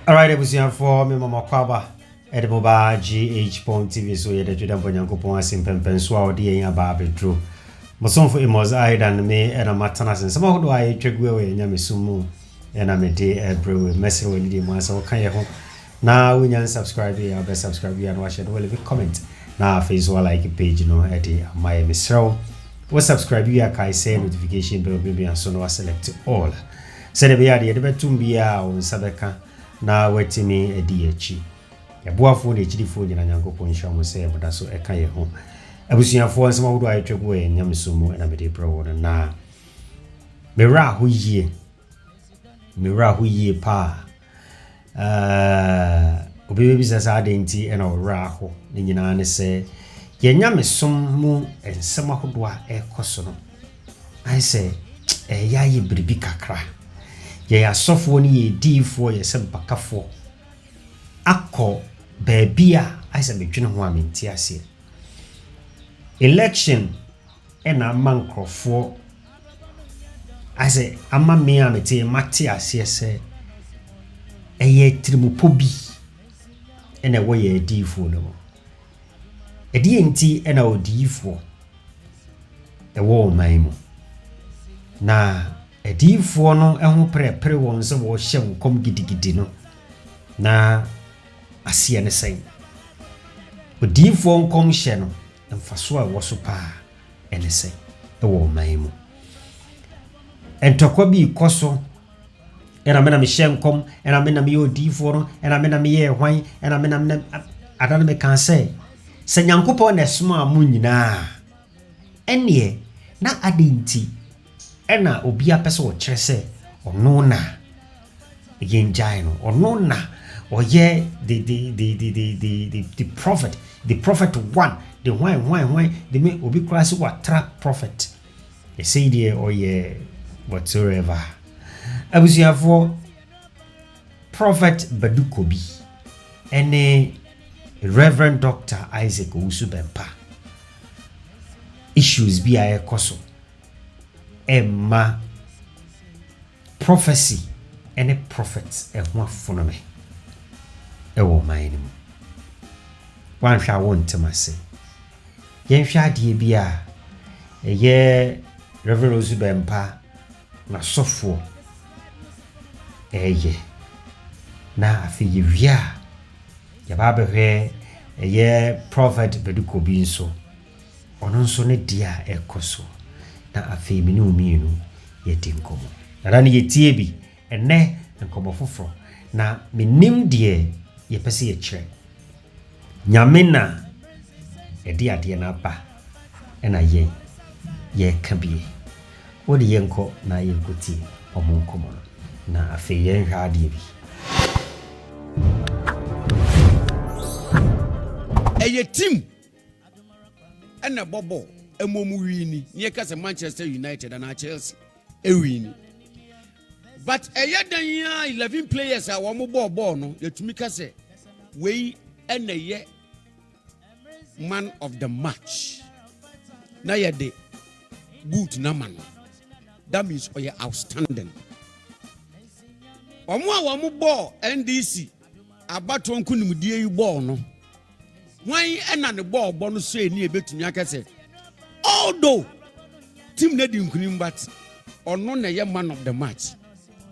Alright, ebusian for me mama kwaba edible ba gh.tv so yede tweda bonyankopon asempempen so a ode yen aba bedro mosonfo emos aidan me era matana sen sama hodo aye twegwe we nyame sumu ena me de ebrewe message we ni mo asa wo kan ye ho na wonya subscribe ya be subscribe ya no wa share leave comment na Facebook like page no edi amaye misro wo subscribe ya kai say notification bell be so no select all sene be ya de betum bia on sabeka na wetimi edi echi yabuafo na echidifo nyina nyankopon hwa mo se boda so eka ye ho abusuafo nsema wodo ayetwego e nyamsumu na mede pro wono na mera ho yie pa obebebi sasa adenti ena ora ho ne nyina ne se ye nyamesom mu ensema hodo a ekoso no ai se yaye bribi kakra ye asofo ni ye difo ye sempakafo akọ baabia aisa betwene ho amenti ase election ena mankrofo aisa ama me amete mate ase se eye trimupo bi ena wo ye difo no edi enti ena odifo ewo maimu na edifo no eho prepare won se wo hye nkom gidigidi no na asia ne sai odifo nkom hye no mfaso a wo so pa ene sai ewo maimu entokwa bi koso era mena me hye nkom era mena me odifo no era mena me ye hwan era mena adana me kan sai se nyankopon na soma amu nyina ene na adenti ena obi apese wo kyerese ono na yenjai no ono na oye the prophet one the why the me obi class what trap prophet they say there oye whatsoever abusiafo prophet Badu Kobi ene Reverend Dr. Isaac Owusu Bempah issues bi aye koso Emma prophecy and a prophet and one phonome ewo mine one sha want to say yen sha die bia ye Reverend Owusu Bempah na sofo eye na afi yewia ya ba behwe ye prophet Badu Kobi nso ono nso ne dia ekoso na afi mini umienu yeti nkomo na ni yetie bi ene nkomo foforo na menim de ye pese ye kire nyame na edi ade na ba ena ye kabie wodi yenko na yenkoti omo nkomo na afi ye hwa ade bi eye team ena bobo emomu wini nie kase Manchester United and Chelsea wini but eyadan ya 11 players a wo ball no yetumi kase we eneye man of the match na yede boot na man that means oye outstanding omo ball NDC abato nkunimdie yi ball no wan ena ne ball no so eni ebetumi akase although team na di nkunim but ono na ye man of the match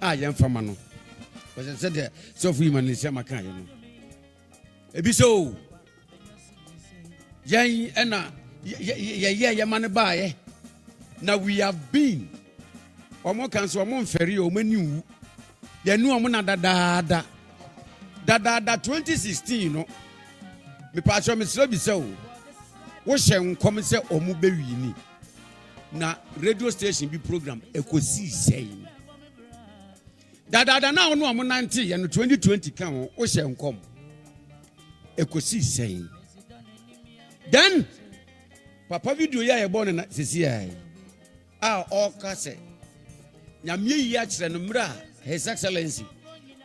yem fama no because said so for him and say maka ye no ebi so yan ena ye man ba ye na we have been omo kan so omo mferi o mani wu ye nu omo na dada 2016 no me pa cho me sro bi se o wo hye nkom se omu bewini na radio station bi program ekosi sei dada na onu omu 90 ye no 2020 kan wo hye nkom ekosi sei then papa video ya ye born na sisi ai all kase nyamye yi a kire no mra his excellency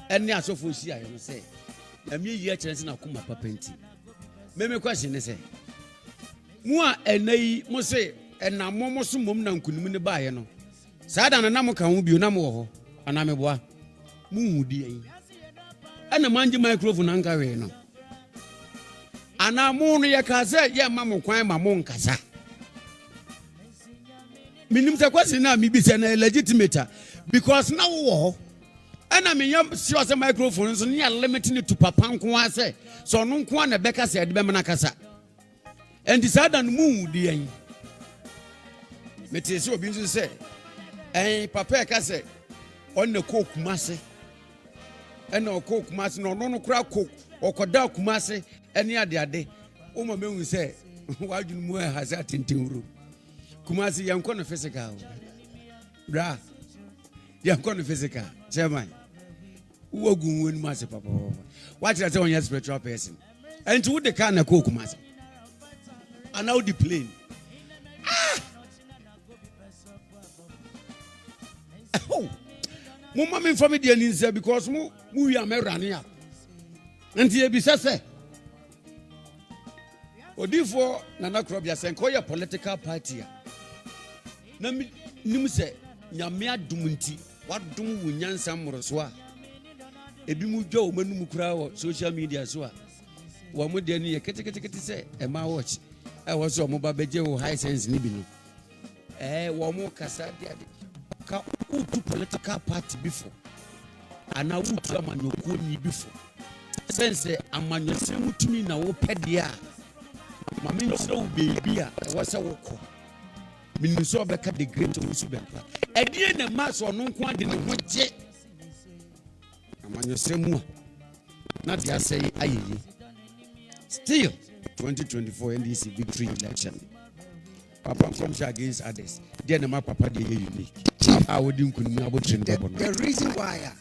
ene asofo si ai no say nyamye yi a kire na kuma papa nti meme question ne say mu a enai mo se enamo mo so mom na nkunim ne baaye no saa da na mo kan ho bio na mo wo ho ana me boa mu hudi ana manji microphone anka we no ana mo no ye ka say ye ma mo kwan ma mo nkasa minim se kwesi na mi bi se na legitimate because na wo ana me yam sure say microphone so ne limiting to papa nko ase so no nko na beka se de be na kasa and decide and move the yen meti se obi nso say papa ka say on the coke mase and o coke mase no no kura coke okoda kumase ene ade o ma mehu say wadwunu mu ha sa tintinru kumase yanko no physical bra yanko no physical chairman wogun wonu mase papa watch that on your spiritual person and to the car na coke mase and now the plane oh mama me from the ninja because mu we am run up and ye bi sese odifo nana krobia senko ye political party na nim se nyame adum nti wadum wunyansa mmoroso a ebi mu dwa o manum kura wo social media so a wo mo de ni ye ketekete se e ma watch e wo so mo ba beje wo high sense ni bi no wo mo kasa de ka utu political party before ana utu amanyoko ni before sense amanyose mutumi na wo pede a mama nso wo baby a wo se wo ko minso beka the great Owusu Bempah edie na maso no nko ade ne ho je amanyose mu na dia say ayeye still 2024 NDC victory election papa comes against others there na papa dey unique I would include about the reason why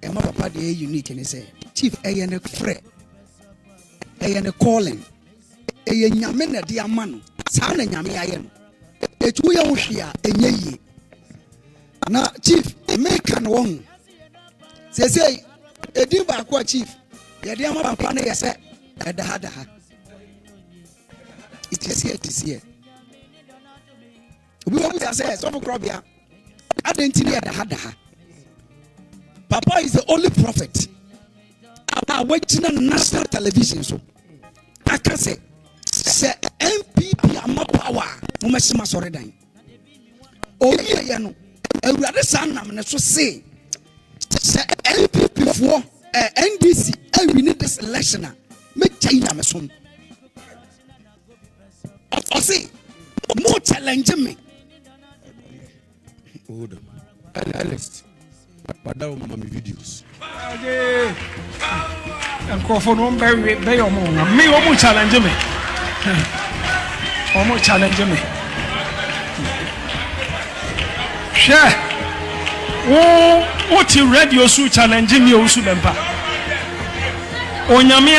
my papa dey unique and say chief ayene frɛ ayene calling eye nyame na de amano saa na nyame aye no etu ye wo hwea enye yi na chief make an won say edin ba ko chief ye de ama papa na ye say edaha it is here obi wo say so for krobia adentini edaha papa is the only prophet watching on national television so aka say MPP amapower mo mesima sore dan oyi ye no awurade sanam ne so say MPP for NDC we need this election me China me so o say mo challenge me hold on Alex Badu mama videos and call for no be your mom me o mo challenge me o mo challenge me share what you radio su challenge me Owusu Bempah onyame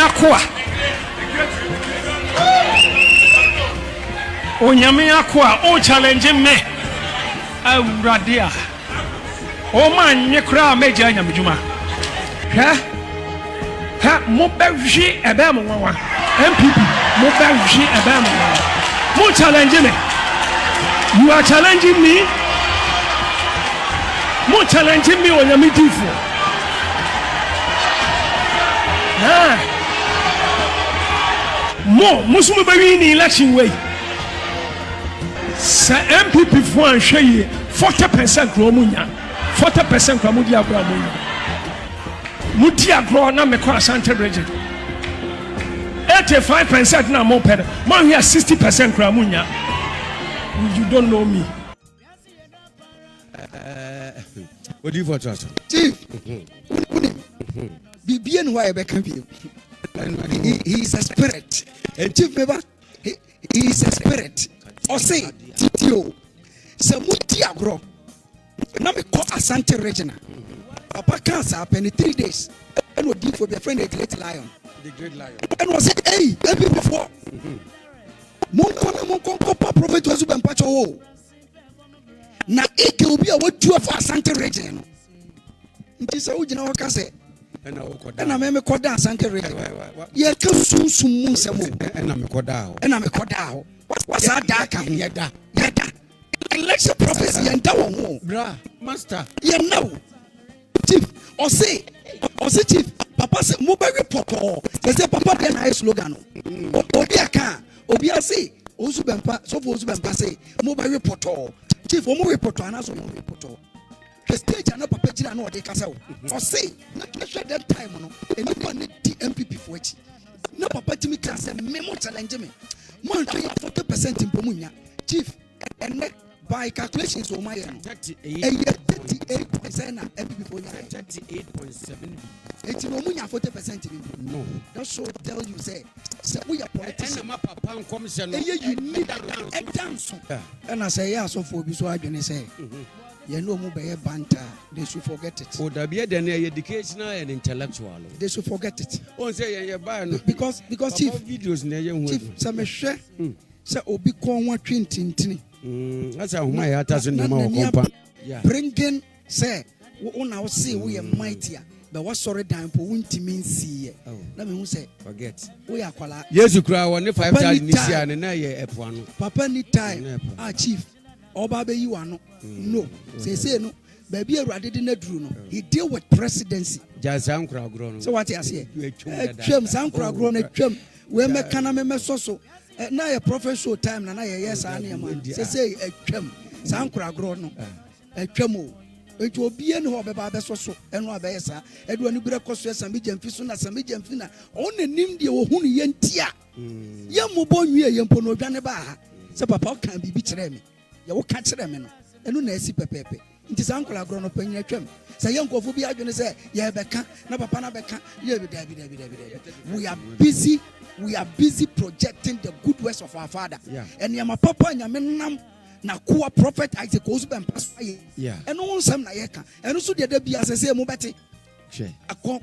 akoa o challenge me awurade a o man nye kra meja nyamedwuma mo bɛhwe ebe mo nwa MPP mo bɛhwe ebe mo nwa mo challenge me you are challenging me mo challenge me onyamedifo mo ba wi ni election way sa MPP fo anhwe yi 40% kro mo nya 40% kro mo di agro mo nya mudi agro na me kwa Asante region 85% na mo pede mo here 60% kra mo nya you don't know me what do you for trust chief bibien why e be kan bi he is a spirit and chief member he is a spirit o say titio se mudi agro na me kwa Asante region papa cancer happen in 3 days and what did for be friend the great lion and was it hey every before mon prophet Owusu Bempah cho na eke obi a watu afa Asante region nti se ugina waka se na me koda Asante region ye ka sunsum mu nsemo na me koda ho wasa da ka ho yeda election prophecy yenda wo bra master ye now chief or say chief papa papa say mobile report they say papa be na slogan obi aka obi say Owusu Bempah so for Owusu Bempah say mobile report chief o mo report ana so mo report the stage and papa jira na ode kasa o say na share that time no enipa ne di MPP for echi na papa timi ka say memo challenge me man try 40% impomunya chief and by calculations o my 38% na MPP for 38.7. It's no munya 40%. No, that should tell you say we are politicians. And my papa comes and you need a dance. And I say yeah, so for so I can say you know move by banter, they should forget it. Oh, there be an educational and intellectual. They should forget it. Oh, say you buy because chief videos near chief some share say obi kon wa twintintini. That's how my heart has in the mouth. Bringing say una see we are mightier. But what sorry time for won't mean see? Let me say forget. We are quala. Yes, you cry on the 5 times this year and now you're F1. Papa need time. Chief. Obabe you are no. Say no. Baby already didn't do. He deal with presidency. Just uncle grown. So what I say? Chem uncle grown a chem. We make caname so. Now a professional time na yes I am. Say a chem. Uncle grown a chemo. It will be any of a so and what I say. Edwin Bracosia, some medium fisuna, some medium fina. Only Nimdi or Huni Yentia. Yamu ye Yampono Janeba. So papa can be betrayed me. You catch them and no nesi pepe. It is uncle I grown up in your trim. Say young Kofubia gonna say, yeah, Becca, no papa Becca, we are busy. We are busy projecting the good works of our father. Yeah. And Yama Papa and Yaminam. Na kuwa prophet Isaac Owusu Bempah and no one some na yeka and also the be as I say mobati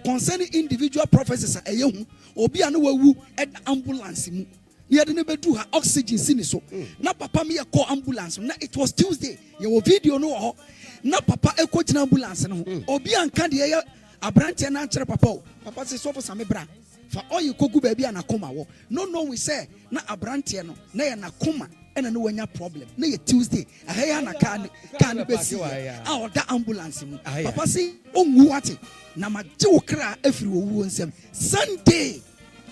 concerning individual prophecies a yehu obi anu wawu at ambulance mu ye de be do her oxygen sini so na papa me call ambulance na it was Tuesday your video no na papa e ko tina ambulance no obi anka de ye abrante na kire papa say so for some bra fa oyi kogu ba bia na koma wo no we say na abrante no na ye na koma and no one problem. No, Tuesday. I hear na can be see. Our that ambulance. Papa say, oh, what? Na ma jokra every one sem Sunday.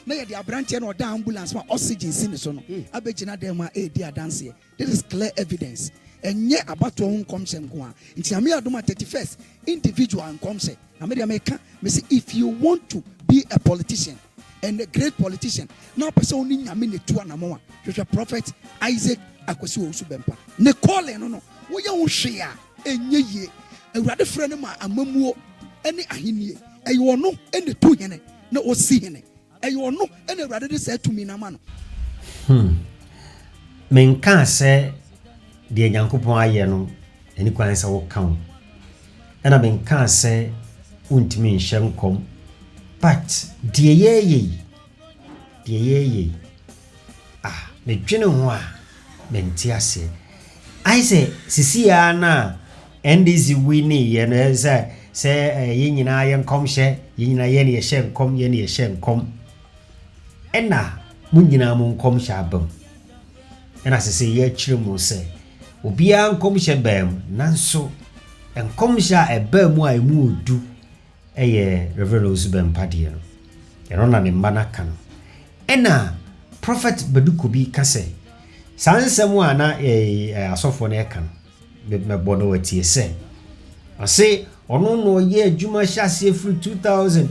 Na the branch or the ambulance for oxygen sin so no. Abejina dem a dear dance here. This is clear evidence. And yet about to own come sem kwa. Inti ami aduma 31st individual and come say. Na me America me say if you want to be a politician and a great politician, now person only nyame ne tu anamoa. The prophet Isaac akwasi Owusu Bempah. Ne call no. Wo ya wo hwe a enye ye. Awurade frɛ ne ma amamuo ene ahenie. Eyo no ene tu hene na osi hene. Eyo no ene awurade de say to me na ma no. Menka sɛ deɛ Nyankopɔn ayɛ no eni kwan sɛ wo kan. Ɛna menka sɛ untimi nhyɛ nkom. But deɛ ye me dwene ho a menti ase ai say sisi ya na NDC wini ye no say ye nyina ye nkom hye ye nyina ye ne ye hye nkom ye ne ye hye nkom ena mu nyina mu nkom hye abam ena sisi ye akire mu say obi a nkom hye bam nanso nkom hye a eba mu a emu odu eye Reverend Owusu Bempah de no eno na ne mba na kan ena Prophet Badu Kobi kase sansem a na asofo na eka no me bono watie se ase ono no ye adwuma hyase free 2000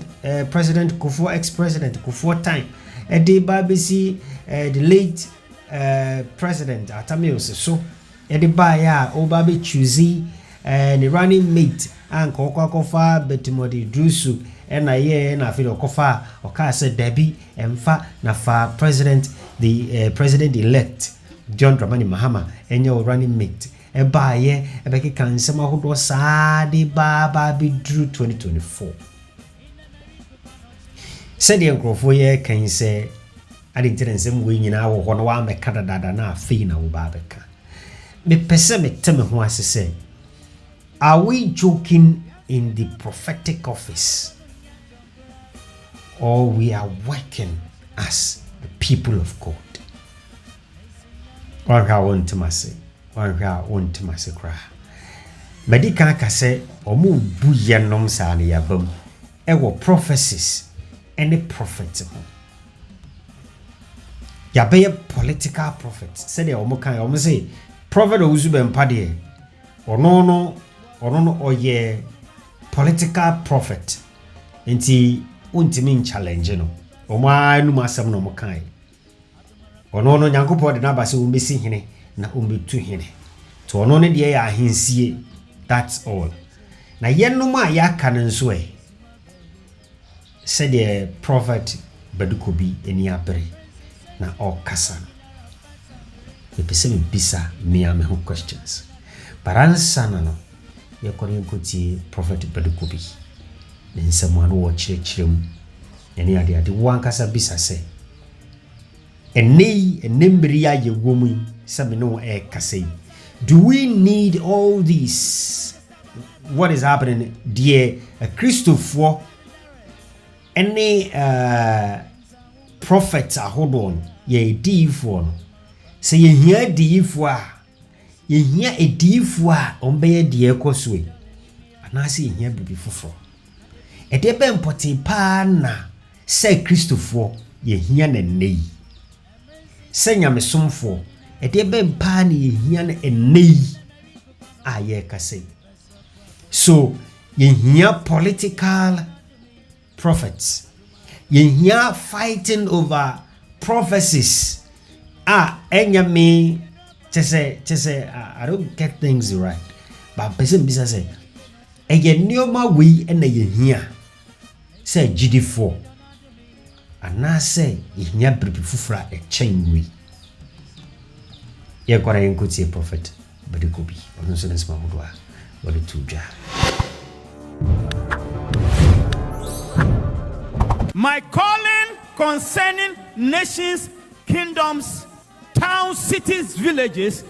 President Kufo ex-president Kufo time de babesi the late president Atamils so de ba ya o ba be choose the running mate anka okwakofa betimodi drusu ena ye na afiro kofa oka se dabi emfa na fa president the president elect John Dramani Mahama enyo running mate e ba ye e be keka nsema hodo saa de ba bi dru 2024 said the nkrofo ye kan se ade nsem we nyina wo ho no wa meka dada na afi na wo ba beka me pese me teme ho asese. Are we joking in the prophetic office, or we are working as the people of God? One I want to say cry. Medica say, or move buyanom sani yabum. Ewo prophecies any prophet ho. Yabeye political prophet. Said the omokan omo say prophet Owusu Bempah de ono oye political prophet. Enti untimi challenge no. Omo anu masam no mokan. Ono Nyankopɔn de na ba se umbesi hene na umbetu hene. To ono ne de ya ahensie. That's all. Na yenum a yaka no nso said the prophet Badu Kobi eni abere na all kasa. The person bisa me who questions. But answer no ye kɔre nkoti prophet Badu Kobi. Then someone wo kyerɛkyerɛm eni ade wan kasa bisa se. Enembri ya ye womu sabe no kasa. Do we need all these? What is happening dear Christopher any prophets are hold on ye D4 say ye hear D4 ye hear a D4 on be dear cosway and I see here be for a de Bempah pa na say Christopher ye hear ne nei say nyame somfo a de Bempah ni ye hear ne nei aye ka say. So, you hear political prophets. You hear fighting over prophecies. Enyame, say, I don't get things right. But person bisa say, nioma we and you hear. Say GD4. And I say, you hear fufra a chain we. Ye kwara yenkuti prophet, Badu Kobi. Ono so nesma mudwa. My calling concerning nations, kingdoms, towns, cities, villages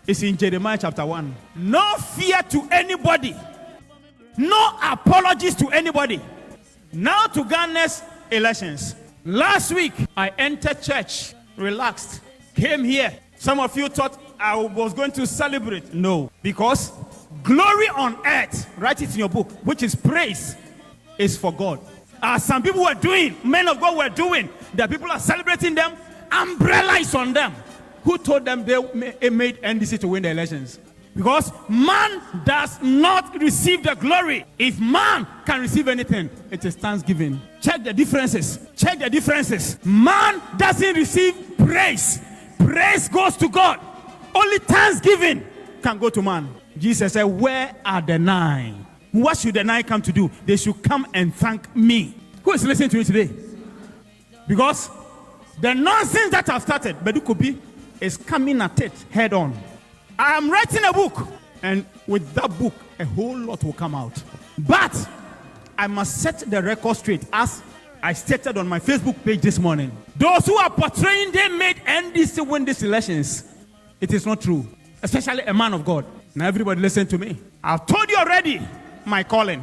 is in Jeremiah chapter 1. No fear to anybody. No apologies to anybody. Now to Ghana's elections. Last week, I entered church, relaxed, came here. Some of you thought I was going to celebrate. No, because glory on earth, write it in your book, which is praise, is for God. Some people were doing, men of God were doing, that people are celebrating them, umbrella is on them. Who told them they made NDC to win the elections? Because man does not receive the glory. If man can receive anything, it is thanksgiving. Check the differences. Check the differences. Man doesn't receive praise. Praise goes to God. Only thanksgiving can go to man. Jesus said, where are the 9? What should the 9 come to do? They should come and thank me. Who is listening to me today? Because the nonsense that I've started, Badu Kobi is coming at it head on. I am writing a book, and with that book, a whole lot will come out. But I must set the record straight, as I stated on my Facebook page this morning. Those who are portraying they made NDC win these elections, it is not true. Especially a man of God. Now everybody listen to me. I've told you already my calling.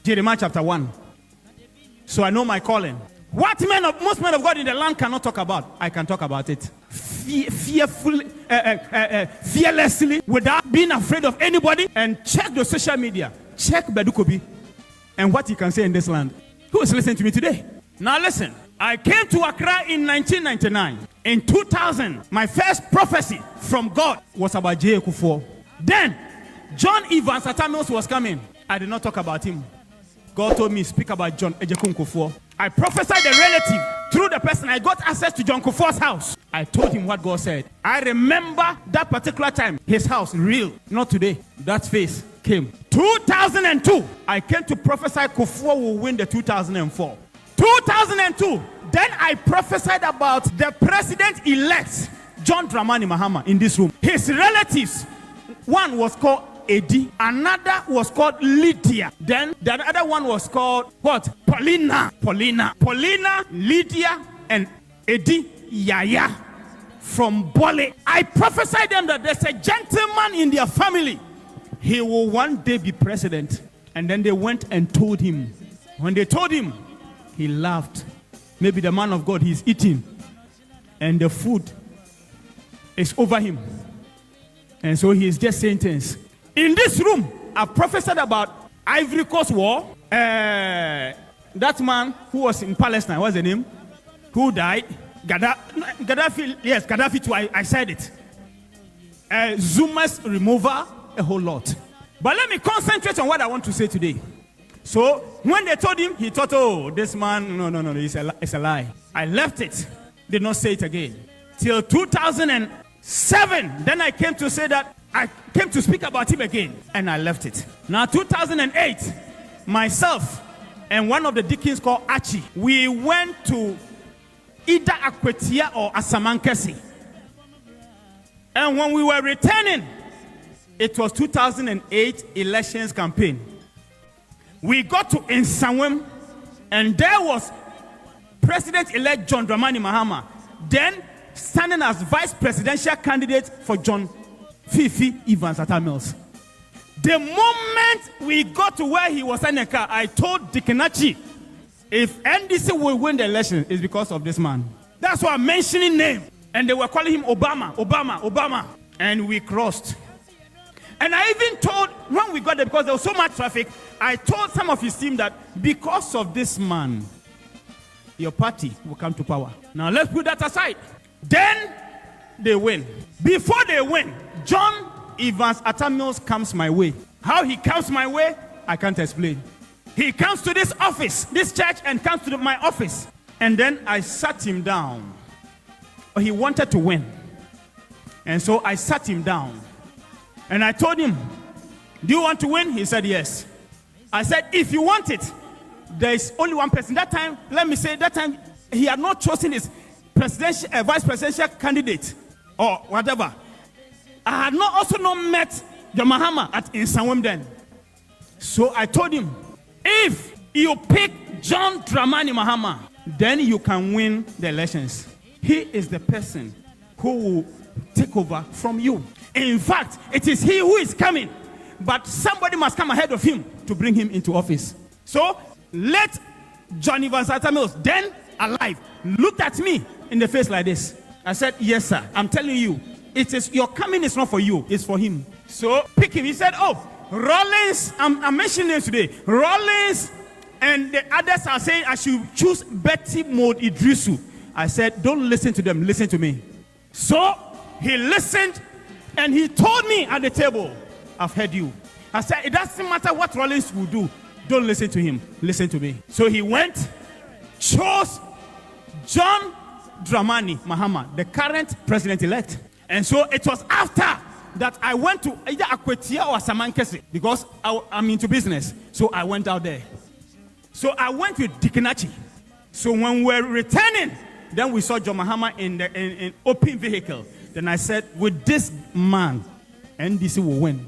Jeremiah chapter 1. So I know my calling. What most men of God in the land cannot talk about, I can talk about it. Fearlessly, without being afraid of anybody. And check the social media. Check Badu Kobi and what he can say in this land. Who is listening to me today? Now listen. I came to Accra in 1999. In 2000, my first prophecy from God was about J. Kufuor. Then, John Evans Atamios was coming. I did not talk about him. God told me, speak about John Ejekun Kufuor. I prophesied a relative through the person. I got access to John Kufuor's house. I told him what God said. I remember that particular time, his house, real, not today. That face came. 2002, I came to prophesy Kufuor will win the 2004. 2002, then I prophesied about the president-elect, John Dramani Mahama, in this room. His relatives, one was called Eddie, another was called Lydia. Then the other one was called what? Paulina, Lydia, and Eddie Yaya from Bole. I prophesied them that there's a gentleman in their family. He will one day be president. And then they went and told him. When they told him, he laughed. Maybe the man of God, he's eating, and the food is over him. And so he is just saying things. In this room, I prophesied about Ivory Coast War, that man who was in Palestine, what's the name? Who died? Gaddafi, yes, Gaddafi too, I said it. Zuma's remover, a whole lot. But let me concentrate on what I want to say today. So, when they told him, he thought, oh, this man, no, it's a lie. I left it, did not say it again. Till 2007, then I came to say that, I came to speak about him again, and I left it. Now, 2008, myself and one of the deacons called Archie, we went to either Akwetia or Asamankesi. And when we were returning, it was 2008 elections campaign. We got to Nsawam, and there was President-elect John Dramani Mahama, then standing as vice presidential candidate for John Fifi Evans Atamils. The moment we got to where he was in the car, I told Dikenachi, if NDC will win the election, it's because of this man. That's why I'm mentioning name. And they were calling him Obama. And we crossed. And I even told, when we got there, because there was so much traffic, I told some of his team that because of this man, your party will come to power. Now let's put that aside. Then they win. Before they win, John Evans Atamils comes my way. How he comes my way, I can't explain. He comes to this office, this church, and comes to my office. And then I sat him down. He wanted to win. And so I sat him down. And I told him, do you want to win? He said, yes. I said, if you want it, there is only one person. That time, let me say, that time, he had not chosen his presidential, vice presidential candidate or whatever. I had not also not met the Mahama at Nsawam then. So I told him, if you pick John Dramani Mahama, then you can win the elections. He is the person who will take over from you. In fact, it is he who is coming, but somebody must come ahead of him to bring him into office. So let John Evans Atamils, then alive, looked at me in the face like this. I said, yes, sir. I'm telling you, it is your coming is not for you, it's for him. So pick him. He said, oh, Rollins, I'm mentioning names today. Rollins and the others are saying I should choose Betty Maud Idrisu. I said, don't listen to them, listen to me. So he listened and he told me at the table, I've heard you. I said, it doesn't matter what Rollins will do. Don't listen to him, listen to me. So he went, chose John Dramani Mahama, the current president-elect. And so it was after that I went to either Akwetia or Samankesi because I'm into business. So I went out there. So I went with Dikenachi. So when we were returning, then we saw John Mahama in the open vehicle. Then I said, with this man, NDC will win.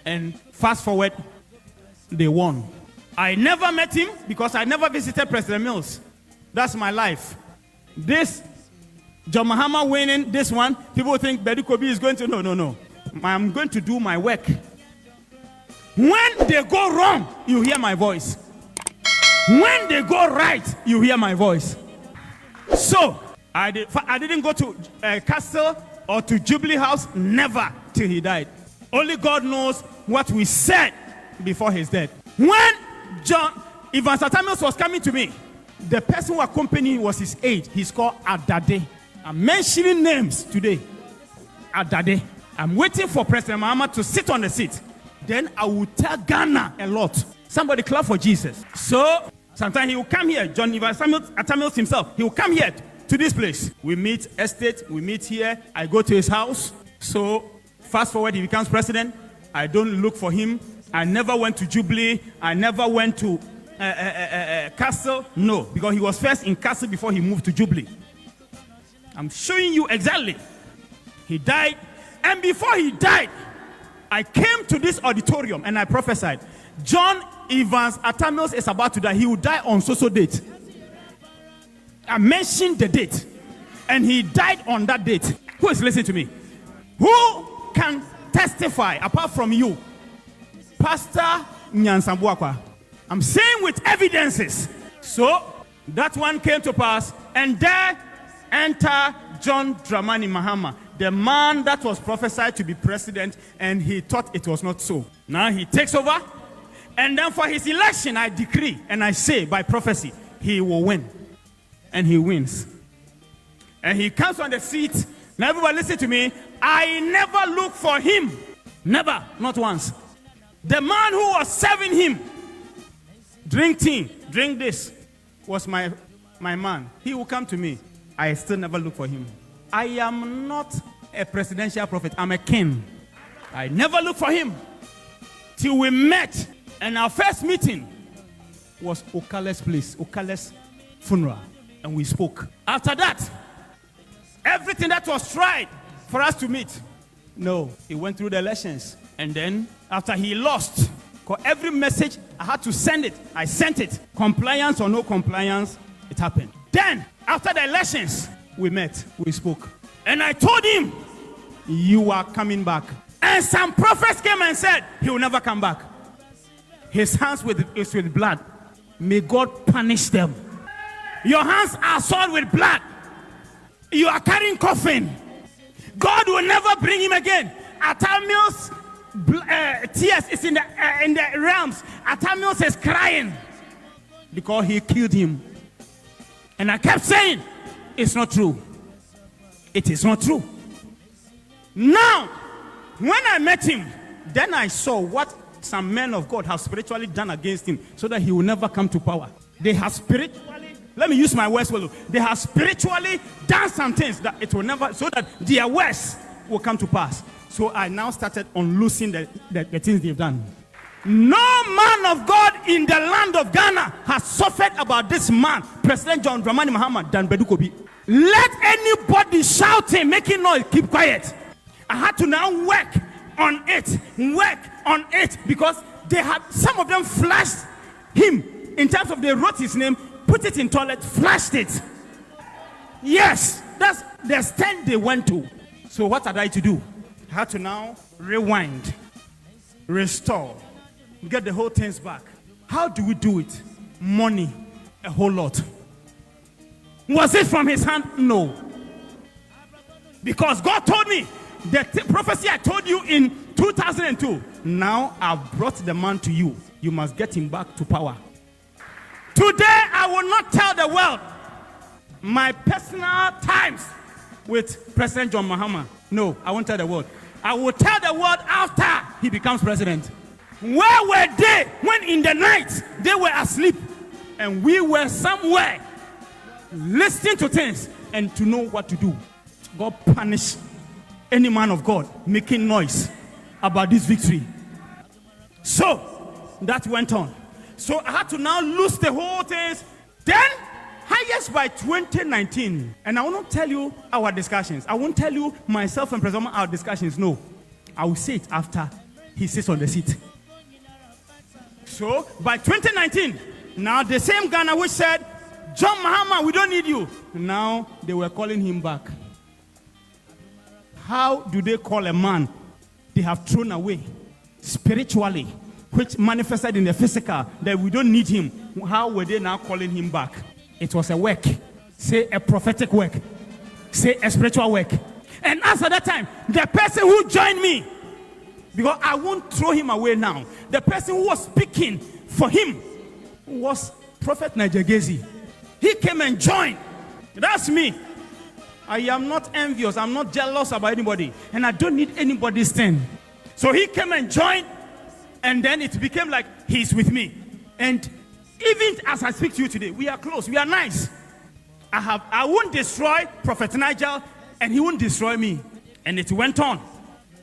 And fast forward, they won. I never met him because I never visited President Mills. That's my life. This John Mahama winning this one, people think Badu Kobi is going to, no. I'm going to do my work. When they go wrong, you hear my voice. When they go right, you hear my voice. So, I didn't go to Castle or to Jubilee House, never, till he died. Only God knows what we said before his death. When John Evans Atamils was coming to me, the person who accompanied him was his aide. He's called Adade. I'm mentioning names today. Adade. I'm waiting for President Mahama to sit on the seat. Then I will tell Ghana a lot. Somebody clap for Jesus. So, sometimes he will come here. John Evans Atamils himself, he will come here to this place. We meet estate, we meet here. I go to his house. So, fast forward, he becomes president. I don't look for him. I never went to Jubilee. I never went to Castle. No, because he was first in Castle before he moved to Jubilee. I'm showing you exactly. He died. And before he died, I came to this auditorium and I prophesied. John Evans Atamils is about to die. He will die on so date. I mentioned the date. And he died on that date. Who is listening to me? Who can testify apart from you? Pastor Nyansambuakwa. I'm saying with evidences. So, that one came to pass. And there enter John Dramani Mahama, the man that was prophesied to be president, and he thought it was not so. Now he takes over. And then for his election, I decree and I say by prophecy, he will win. And he wins. And he comes on the seat. Now everybody listen to me. I never look for him. Never, not once. The man who was serving him, drink tea, drink this, was my man. He will come to me. I still never look for him. I am not a presidential prophet. I'm a king. I never look for him. Till we met. And our first meeting was Okale's place, Okale's funeral. And we spoke. After that, everything that was tried for us to meet, no, he went through the elections. And then, after he lost, every message, I had to send it. I sent it. Compliance or no compliance, it happened. Then, after the elections, we met, we spoke. And I told him, you are coming back. And some prophets came and said, he will never come back. His hands is with blood. May God punish them. Your hands are soiled with blood. You are carrying coffin. God will never bring him again. Atamiel's tears is in the realms. Atamiel is crying because he killed him. And I kept saying, it's not true. It is not true. Now, when I met him, then I saw what some men of God have spiritually done against him so that he will never come to power. They have spiritually, let me use my words well, they have spiritually done some things that it will never, so that their words will come to pass. So I now started unloosing the things they've done. No man of God in the land of Ghana has suffered about this man, President John Dramani Mahama, than Badu Kobi. Let anybody shouting, making noise, keep quiet. I had to now work on it, because they had, some of them flashed him in terms of they wrote his name, put it in toilet, flashed it. Yes, that's the extent they went to. So what had I to do? I had to now rewind, restore, get the whole things back. How do we do it? Money, a whole lot. Was it from his hand? No. Because God told me, the prophecy I told you in 2002, now I've brought the man to you. You must get him back to power. Today, I will not tell the world my personal times with President John Mahama. No, I won't tell the world. I will tell the world after he becomes president. Where were they when in the night they were asleep and we were somewhere listening to things and to know what to do? God punish any man of God making noise about this victory. So that went on. So I had to now lose the whole things. Then, highest by 2019. And I will not tell you our discussions. I won't tell you myself and President our discussions. No. I will say it after he sits on the seat. So by 2019, now the same Ghana which said, John Mahama, we don't need you. Now they were calling him back. How do they call a man they have thrown away spiritually, which manifested in the physical, that we don't need him? How were they now calling him back? It was a work. Say a prophetic work. Say a spiritual work. And as at that time, the person who joined me, because I won't throw him away now, the person who was speaking for him was Prophet Nigegezi. He came and joined. That's me. I am not envious. I'm not jealous about anybody. And I don't need anybody's thing. So he came and joined. And then it became like he's with me. And even as I speak to you today, we are close. We are nice. I won't destroy Prophet Nigel and he won't destroy me. And it went on.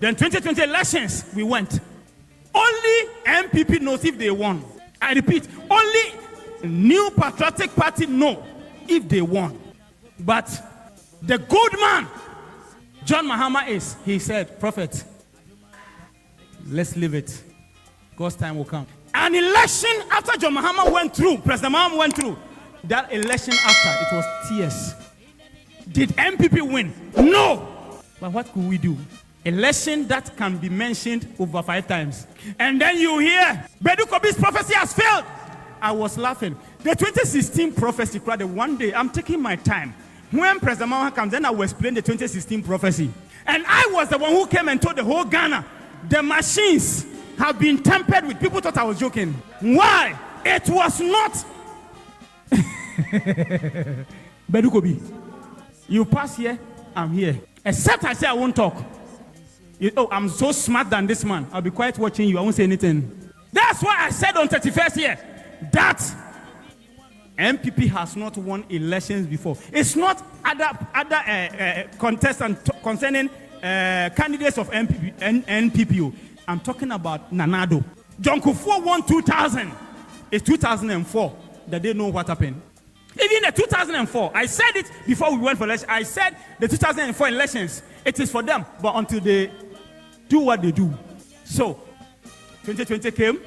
Then 2020 elections, we went. Only MPP knows if they won. I repeat, only New Patriotic Party know if they won. But the good man, John Mahama he said, Prophet, let's leave it. God's time will come. An election after John Mahama went through, President Mahama went through, that election after, it was tears. Did MPP win? No. But what could we do? Election that can be mentioned over 5 times. And then you hear, Badu Kobi's prophecy has failed. I was laughing. The 2016 prophecy, one day, I'm taking my time. When President Mahama comes, then I will explain the 2016 prophecy. And I was the one who came and told the whole Ghana, the machines have been tampered with. People thought I was joking. Why? It was not. Badu Kobi, you pass here, I'm here. Except I say I won't talk. I'm so smart than this man. I'll be quiet watching you. I won't say anything. That's why I said on 31st here that MPP has not won elections before. It's not other contestants concerning candidates of NPPO. I'm talking about Nanado. John Kufuor won 2000. It's 2004 that they know what happened. Even the 2004, I said it before we went for election. I said the 2004 elections, it is for them, but until they do what they do. So, 2020 came.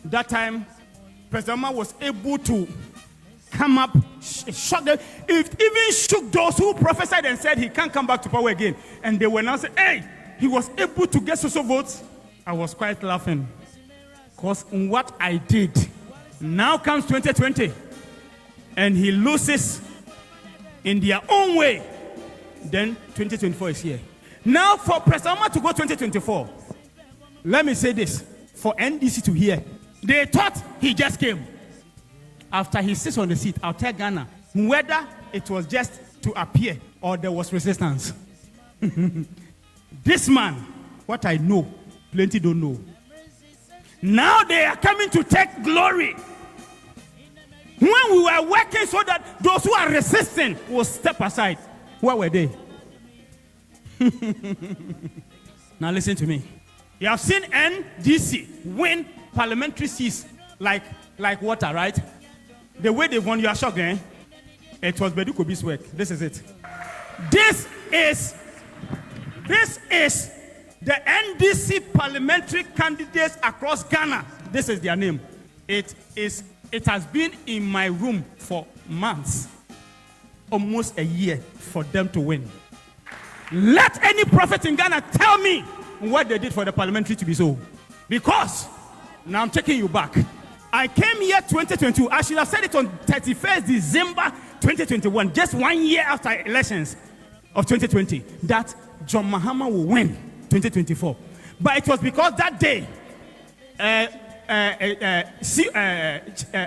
That time, President Obama was able to come up, shock them. It even shook those who prophesied and said he can't come back to power again. And they were now saying, hey, he was able to get so votes. I was quite laughing. Because what I did, now comes 2020. And he loses in their own way. Then 2024 is here. Now for President Obama to go 2024, let me say this, for NDC to hear, they thought he just came. After he sits on the seat, I'll tell Ghana whether it was just to appear or there was resistance. This man, what I know, plenty don't know. Now they are coming to take glory. When we were working so that those who are resisting will step aside, where were they? Now listen to me. You have seen NDC win parliamentary seats like water, right? The way they won, you are shocked, eh? It was Badu Kobi's work. This is it. This is the NDC parliamentary candidates across Ghana. This is their name. It has been in my room for months, almost a year, for them to win. Let any prophet in Ghana tell me what they did for the parliamentary to be so. Because, now I'm taking you back. I came here 2022. I should have said it on 31st December 2021, just 1 year after elections of 2020, that John Mahama will win 2024. But it was because that day,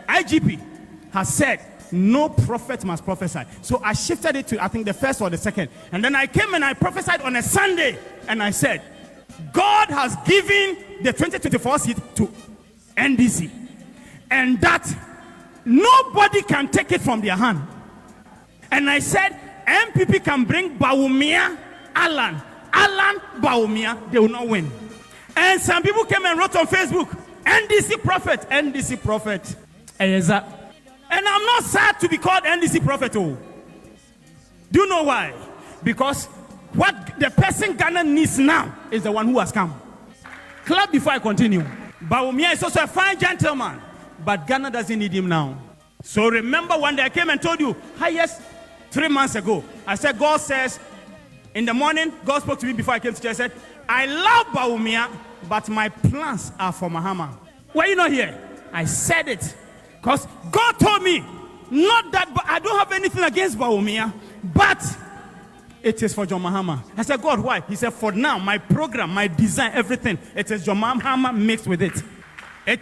IGP has said no prophet must prophesy. So I shifted it to, I think, the first or the second. And then I came and I prophesied on a Sunday. And I said, God has given the 2024 seat to NDC. And that nobody can take it from their hand. And I said, MPP can bring Bawumia, Alan, Bawumia, they will not win. And some people came and wrote on Facebook, NDC prophet. And I'm not sad to be called NDC prophet. Oh. Do you know why? Because what the person Ghana needs now is the one who has come. Clap before I continue. Bawumia is also a fine gentleman, but Ghana doesn't need him now. So remember one day I came and told you, highest 3 months ago, I said, God says, in the morning, God spoke to me before I came to church. I said, I love Bawumia, but my plans are for Mahama. Why are you not here? I said it. Because God told me, not that, but I don't have anything against Bawumia, but it is for John Mahama. I said, God, why? He said, for now, my program, my design, everything, it is John Mahama mixed with it.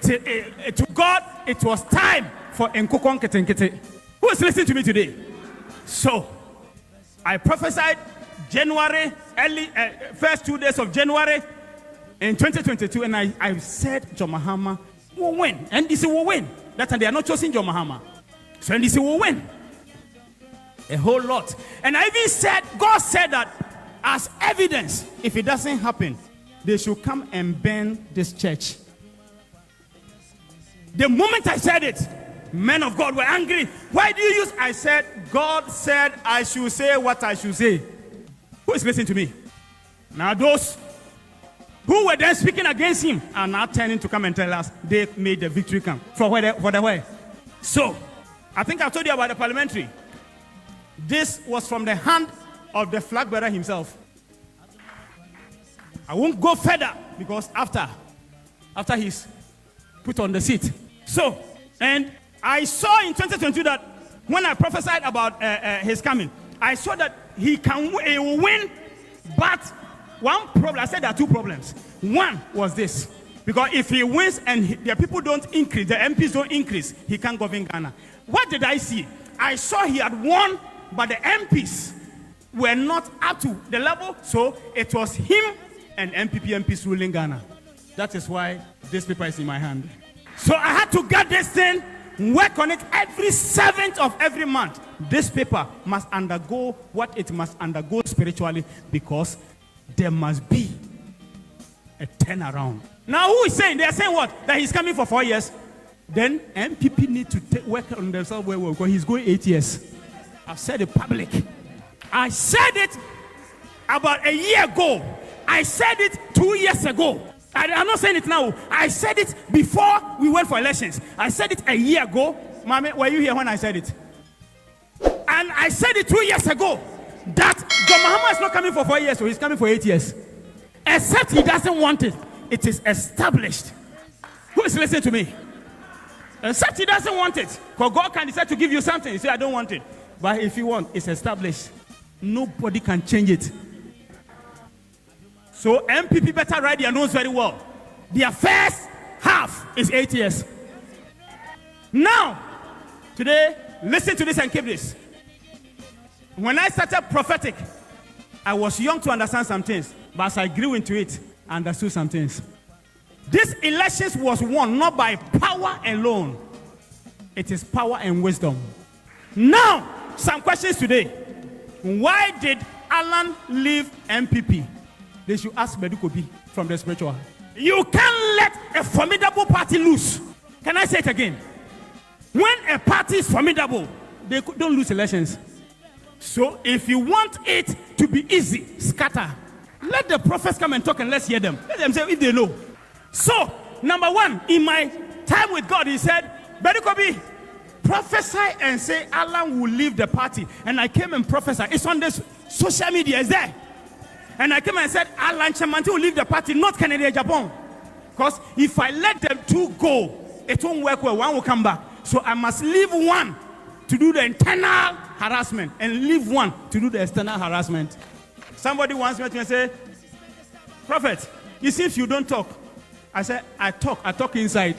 To God, it was time for Nkokon Ketenkete. Who is listening to me today? So, I prophesied January, first 2 days of January in 2022, and I said John Mahama will win. NDC will win. That time they are not choosing John Mahama. So NDC will win. A whole lot. And I even said, God said that as evidence, if it doesn't happen, they should come and burn this church. The moment I said it, men of God were angry. Why do you use? I said, God said I should say what I should say. Who is listening to me? Now those who were then speaking against him are now turning to come and tell us they made the victory come. For the way. So, I think I told you about the parliamentary. This was from the hand of the flag bearer himself. I won't go further because after he's put on the seat. So, and I saw in 2022 that when I prophesied about his coming, I saw that he will win, but one problem, I said there are two problems. One was this. Because if he wins and the people don't increase, the MPs don't increase, he can't govern Ghana. What did I see? I saw he had won, but the MPs were not up to the level, so it was him and MPs ruling Ghana. That is why this paper is in my hand. So I had to get this thing, work on it every 7th of every month. This paper must undergo what it must undergo spiritually, because there must be a turnaround. Now who is saying? They are saying what? That he's coming for 4 years. Then MPP need to work on themselves well, because he's going 8 years. I've said it public. I said it about a year ago. I said it 2 years ago. I'm not saying it now. I said it before we went for elections. I said it a year ago. Mommy, were you here when I said it? And I said it 2 years ago that John Mahama is not coming for 4 years, so he's coming for 8 years. Except he doesn't want it. It is established. Who is listening to me? Except he doesn't want it. Because God can decide to give you something. You say, I don't want it. But if you want, it's established. Nobody can change it. So MPP better write their notes very well. Their first half is 8 years. Now, today, listen to this and keep this. When I started Prophetic, I was young to understand some things. But as I grew into it, I understood some things. This elections was won not by power alone. It is power and wisdom. Now, some questions today. Why did Alan leave MPP? They should ask Badu Kobi from the spiritual. You can't let a formidable party lose. Can I say it again? When a party is formidable, they don't lose elections. So if you want it to be easy, scatter. Let the prophets come and talk and let's hear them. Let them say if they know. So, number one, in my time with God, he said, Badu Kobi, prophesy and say Alan will leave the party. And I came and prophesied. It's on this social media, is there? And I came and said, Alan Chamanti will leave the party, not Canada, Japan. Because if I let them two go, it won't work well. One will come back. So I must leave one to do the internal harassment and leave one to do the external harassment. Somebody wants me to say, Prophet, you see if you don't talk. I said, I talk inside.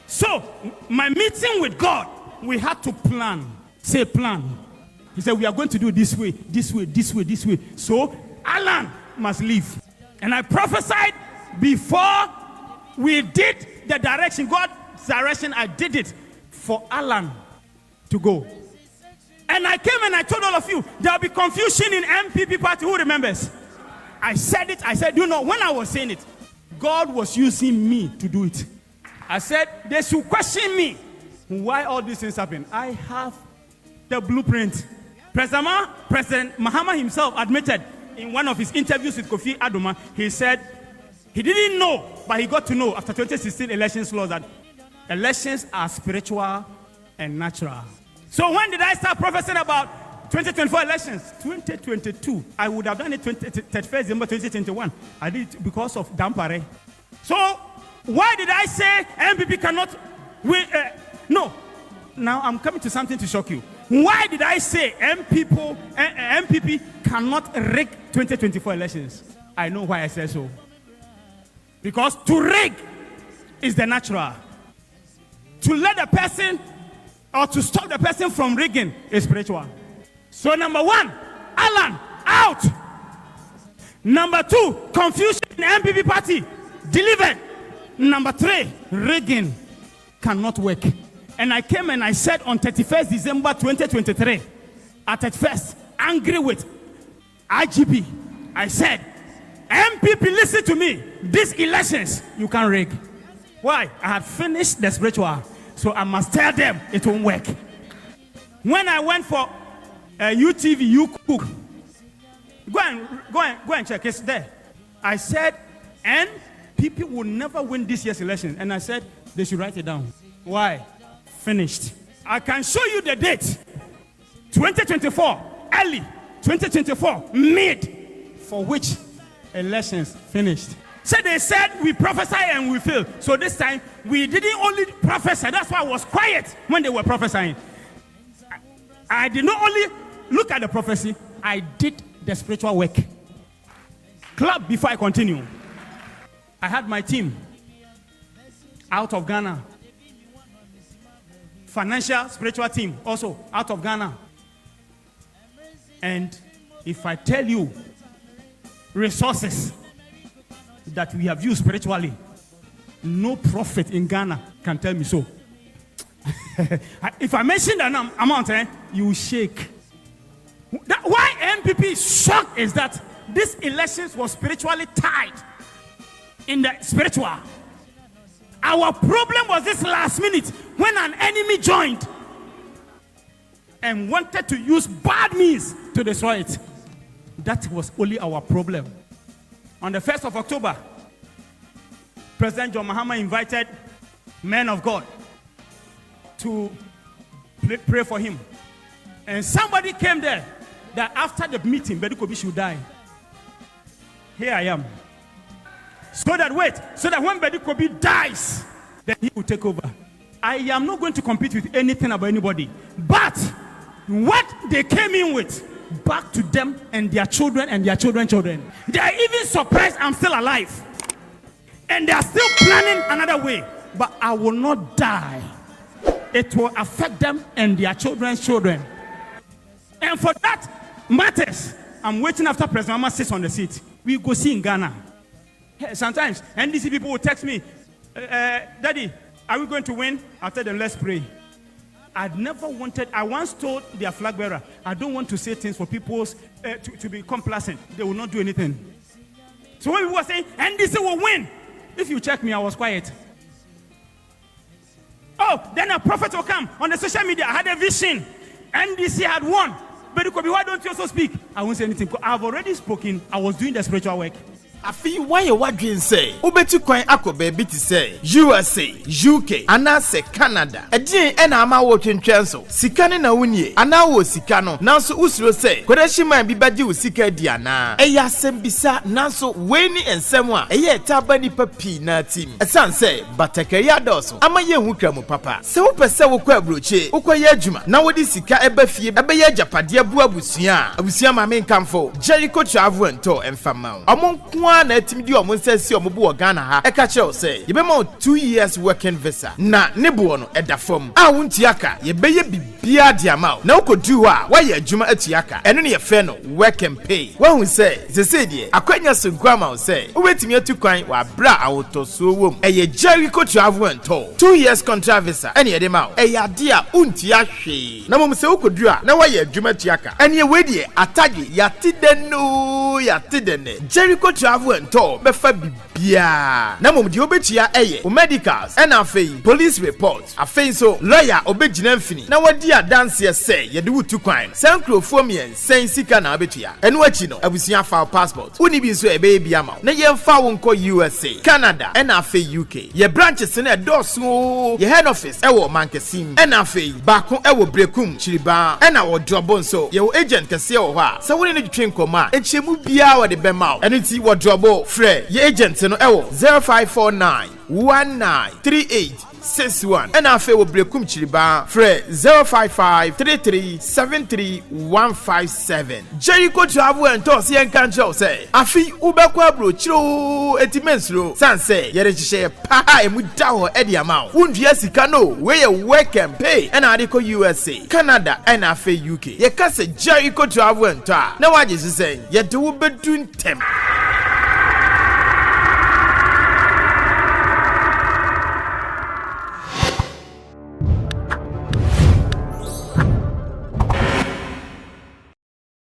So, my meeting with God, we had to plan. Say plan. He said, we are going to do this way, this way, this way, this way. So, Alan must leave. And I prophesied before we did the direction, God's direction, I did it for Alan to go. And I came and I told all of you, there will be confusion in MPP party. Who remembers? I said it. I said, you know, when I was saying it, God was using me to do it. I said, they should question me. Why all these things happen? I have the blueprint. President Mahama himself admitted in one of his interviews with Kofi Adoma, he said he didn't know, but he got to know after 2016 elections laws that elections are spiritual and natural. So when did I start prophesying about 2024 elections? 2022. I would have done it 31st December 2021. I did it because of Dampare. So why did I say MPP cannot win? No. Now I'm coming to something to shock you. Why did I say MPP cannot rig 2024 elections? I know why I said so. Because to rig is the natural. To let the person or to stop the person from rigging is spiritual. So number one, Alan, out. Number two, confusion in the MPP party, delivered. Number three, rigging cannot work. And I came and I said on 31st December 2023, at 31st, angry with IGP, I said, MPP, listen to me. These elections, you can't rig. Why? I had finished the spiritual. So I must tell them it won't work. When I went for UTV, you cook. Go and check. It's there. I said, and people will never win this year's election. And I said, they should write it down. Why? Finished. I can show you the date. 2024, early. 2024, mid. For which elections finished. So they said we prophesy and we fail. So this time, we didn't only prophesy. That's why I was quiet when they were prophesying. I did not only look at the prophecy, I did the spiritual work. Clap before I continue. I had my team. out of Ghana. Financial, spiritual team also out of Ghana. And if I tell you resources that we have used spiritually, no prophet in Ghana can tell me so. If I mention that amount, you will shake. Why MPP is shocked is that this elections was spiritually tied in the spiritual. Our problem was this last minute when an enemy joined and wanted to use bad means to destroy it. That was only our problem. On the 1st of October, President John Mahama invited men of God to pray for him. And somebody came there that after the meeting, Badu Kobi should die. Here I am. So that when Badu Kobi dies, then he will take over. I am not going to compete with anything about anybody. But what they came in with, back to them and their children and their children's children. They are even surprised I'm still alive. And they are still planning another way. But I will not die. It will affect them and their children's children. And for that matters, I'm waiting after President Mahama sits on the seat. We go see in Ghana. Sometimes NDC people will text me, Daddy, are we going to win? I'll tell them, let's pray. I once told their flag bearer, I don't want to say things for people to be complacent. They will not do anything. So when people were saying, NDC will win, if you check me, I was quiet. Oh, then a prophet will come on the social media. I had a vision. NDC had won. But why don't you also speak? I won't say anything. I've already spoken. I was doing the spiritual work. I feel why you what dream say. Ubetu kwan akobe biti say USA, UK, anase Canada. Edin ena ama wo twentwen so. Sika ne na wunye. Ana wo sika no. Nanso usuro say. Kodeshi man bi baji wo sika di ana. Eya asem bisa nanso weni ensem a eye taba nipa pi na team. Esan say batakari adoso. Ama ye hu twa mu papa. Se wo pese wo kwa abroche. Wo kwa ye adwuma. Na wo di sika eba fie. Eba ye japade abu abusua. Abusua ma me nkamfo. Jericho travel ento emfama. Omo na etimi di omonse omobu Ghana ha eka che o say ye be ma 2 years working visa na ne bo no edafom a wunti aka ye be ye bibia di ama na ukodu ho a wa ye adwuma atuaka eno ne ye fe no work and pay wa hu say se die akwanya sonkwa ma o say wo betimi atukwan wa bra awotoso wom eye Jericho travel and tour 2 years contract visa ene ye de ma eye ade a unti ahwe na mom se ukodu a na wa ye adwuma atuaka ene ye we die atage yati denne Jericho travel and tour befa bibia na mom di obetua eye o medicals and afei police report afei so lawyer obegina mfini na wadi adanse say ye de wutu kwan sankrofo mien sen sika na obetua eno achi no abusia file passport uni bi so ebe bia ma na ye mfa wo nko USA Canada and afei UK ye branches na edoso ye head office ewo mankesim and afei bako ewo brekum chiriba and awo drobo so ye agent kase wo ho a se woni ne twetwe nkoma enchemu bia wo de bema eno ti wo drobo frɛ ye agent no ewo 0549 193861 and afe wo brekum chiriba frɛ 0553373157 Jericho travel and toss yen kan tell say afi ubekwa bro chiro etimensro san say ye rehyehye pa emu da ho e dia ma wundua sika no we ye work and pay and adiko USA Canada and afe UK ye ka say Jericho travel and tour na waje say ye de wo bedun tem